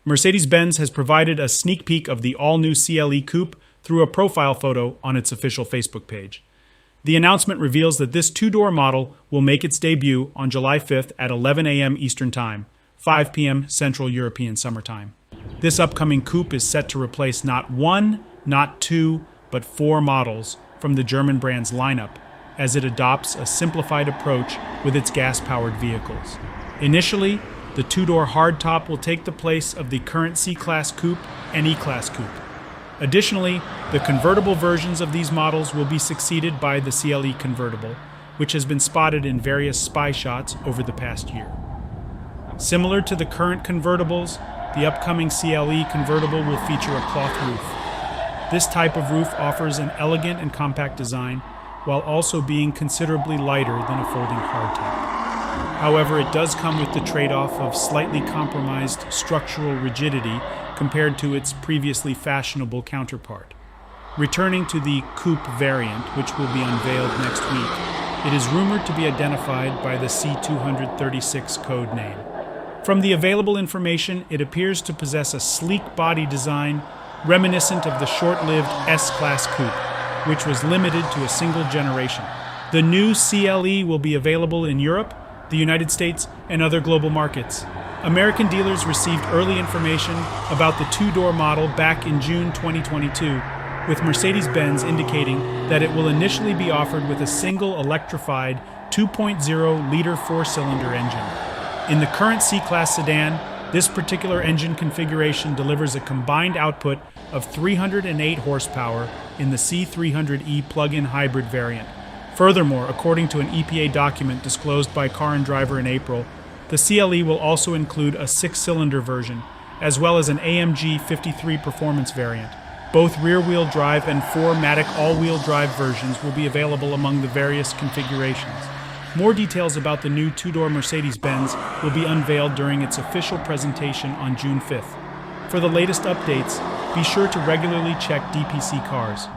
Mercedes-Benz has provided a sneak peek of the all-new CLE Coupe through a profile photo on its official Facebook page. The announcement reveals that this two-door model will make its debut on July 5th at 11 a.m. Eastern Time, 5 p.m. Central European Summer Time. This upcoming coupe is set to replace not one, not two, but four models from the German brand's lineup, as it adopts a simplified approach with its gas-powered vehicles. Initially, the two-door hardtop will take the place of the current C-Class Coupe and E-Class Coupe. Additionally, the convertible versions of these models will be succeeded by the CLE convertible, which has been spotted in various spy shots over the past year. Similar to the current convertibles, the upcoming CLE convertible will feature a cloth roof. This type of roof offers an elegant and compact design, while also being considerably lighter than a folding hardtop. However, it does come with the trade-off of slightly compromised structural rigidity compared to its previously fashionable counterpart. Returning to the Coupe variant, which will be unveiled next week, it is rumored to be identified by the C236 code name. From the available information, it appears to possess a sleek body design reminiscent of the short-lived S-Class Coupe, which was limited to a single generation. The new CLE will be available in Europe, the United States, and other global markets. American dealers received early information about the two-door model back in June 2022, with Mercedes-Benz indicating that it will initially be offered with a single electrified 2.0-liter four-cylinder engine. In the current C-Class sedan, this particular engine configuration delivers a combined output of 308 horsepower in the C300E plug-in hybrid variant. Furthermore, according to an EPA document disclosed by Car and Driver in April, the CLE will also include a six-cylinder version, as well as an AMG 53 performance variant. Both rear-wheel drive and 4MATIC all-wheel drive versions will be available among the various configurations. More details about the new two-door Mercedes-Benz will be unveiled during its official presentation on June 5th. For the latest updates, be sure to regularly check DPC Cars.